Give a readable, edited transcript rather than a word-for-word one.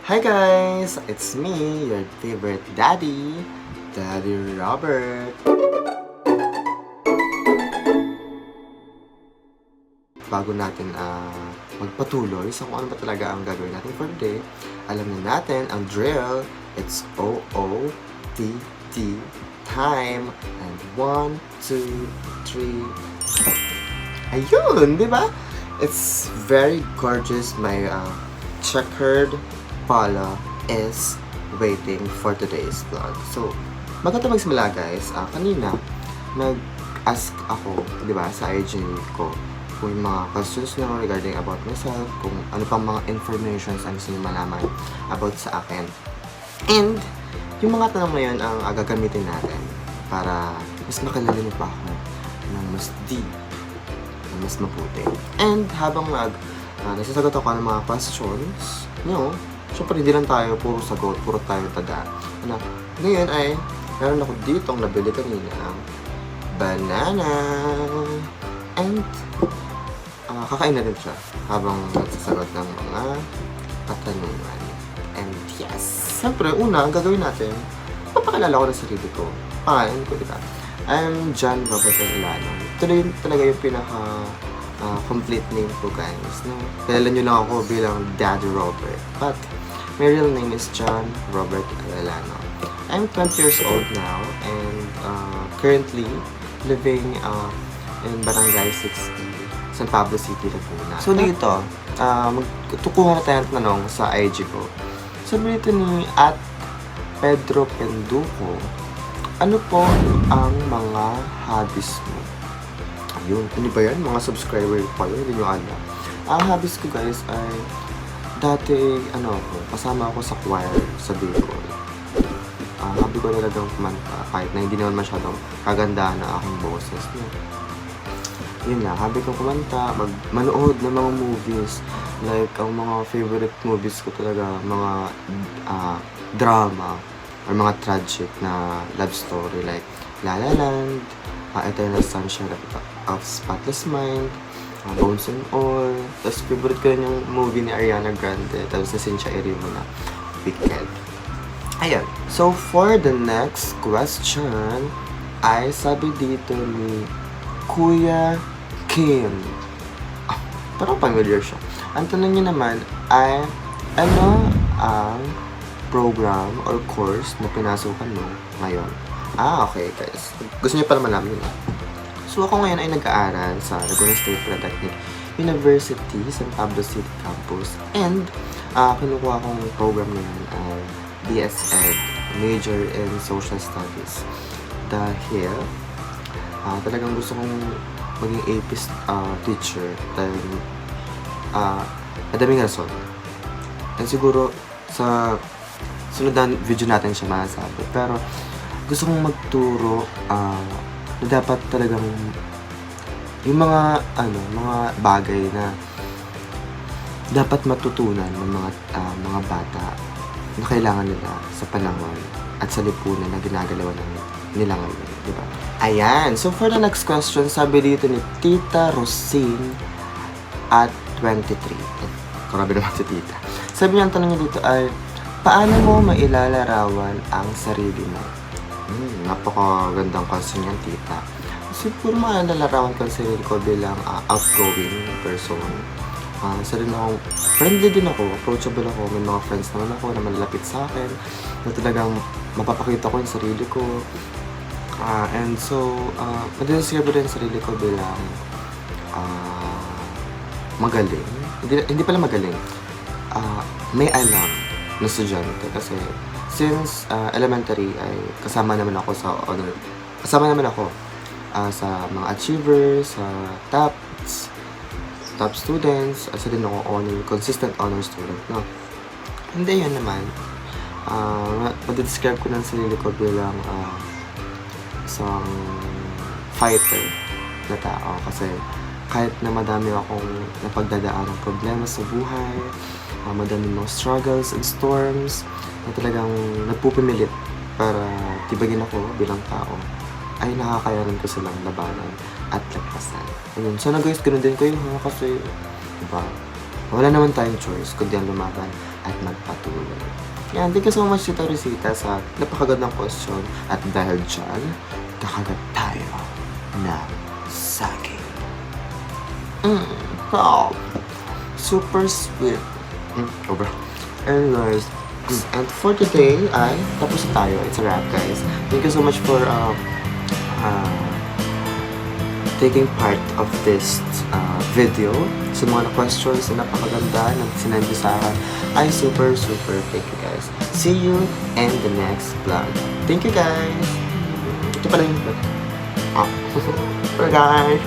Hi guys! It's me, your favorite daddy, Daddy Robert. Bago natin magpatuloy sa kung ano ba talaga ang gagawin natin for the day, alam na natin ang drill. It's OOTD time. And 1, 2, 3. Ayun, di ba? It's very gorgeous. My checkered pala is waiting for today's vlog. So, bago tayo magsimula guys, kanina nag-ask ako, di ba, sa IG ko kung yung mga questions nyo regarding about myself, kung ano pang mga informations ang gusto nyo malaman about sa akin. And, yung mga tanong na yun ang gagamitin natin para mas makilala nyo pa ako ng mas deep, ng mas mabuti. And, habang nagsasagot ako ng mga questions nyo, syempre hindi lang tayo puro sagot, puro tayo taga. Ngayon ay, meron ako ditong nabili kanina ang banana. And, kakain na rin siya habang nagsasagot ng mga katanungan. And yes, siyempre, una, ang gagawin natin, papakilala ko ng sarili ko. Pangalan ko, diba? I'm John Robert Arellano. Ito na talaga yung complete name ko, guys. No? Kilala nyo lang ako bilang Daddy Robert. But, my real name is John Robert Arellano. I'm 20 years old now and currently living in Barangay 60, San Pablo City, Laguna. So dito, magtukuha na tayo ng tanong sa IG ko. Sabi dito ni @Pedro Penduko, ano po ang mga hobbies mo? Ayun, ano ba yan? Mga subscriber pa yun, hindi nyo alam. Ang hobbies ko guys ay dati, kasama ako sa choir sa Bicol. Hobby ko talagang kumanta kahit na hindi naman masyadong kagandahan na aking boses. Yun na, hobby ko kumanta, manood ng mga movies. Like, ang mga favorite movies ko talaga, mga drama or mga tragic na love story like La La Land, Eternal Sunshine of Spotless Mind, Bones and All. Tapos favorite ko rin yung movie ni Ariana Grande, tapos na Cynthia Erivo na Wicked. Ayan. So, for the next question, ay sabi dito ni Kuya Kim. Parang familiar siya. Ang tanong niya naman ay, ano ang program or course na pinasukan mo ngayon? Okay guys. Gusto niyo pala malaman yun. So, ako ngayon ay nag-aaral sa Laguna State Polytechnic University, San Pablo City Campus. And, kinukuha kong program ngayon ay BSEd, Major in Social Studies. Dahil, talagang gusto kong maging AP teacher dahil madaming rason. And siguro, sa sunod video natin siya masasabi. Pero, gusto kong magturo na dapat talagang yung mga bagay na dapat matutunan ng mga bata na kailangan nila sa panahon at sa lipunan na ginagalawan nila ngayon, di ba? Ayan, so for the next question, sabi dito ni Tita Rosine at 23. Karabi naman si Tita. Sabi niya, ang tanong niya dito ay, paano mo mailalarawan ang sarili mo? Napakagandang question yan, Tita. Siguro mailalarawan ko ang sarili ko bilang outgoing person. Friendly din ako, approachable ako, may mga friends naman ako na malalapit sa akin, na talagang mapapakita ko yung sarili ko. And so, madidescribe rin sarili ko bilang magaling. Hindi pala magaling. May alam na estudyante kasi since elementary ay kasama naman ako sa mga achievers, sa top students, asa din ako consistent honor student, no? Hindi yun naman. Madidescribe ko ng sarili ko bilang isang fighter na tao kasi kahit na madami akong napagdadaan ng problema sa buhay, madami mga struggles and storms na talagang nagpupumilit para tibagin ako bilang tao, ay nakakayanan ko silang labanan at lagpasan. Ayun. Sana guys, ganun din kayo kasi diba, wala naman tayong choice kundi ang lumaban at magpatuloy. Yan, thank you so much Tita Rosita sa napakagandang question. At dahil dyan, kakagat tayo ng saging. Wow. Super sweet. Over. Anyways, and for today ay tapos na tayo. It's a wrap, guys. Thank you so much for taking part of this video. Sa mga questions na napakaganda na sinend sa akin, ay super thank you, guys. See you in the next vlog. Thank you, guys. Ito pala yung vlog. Bye, guys.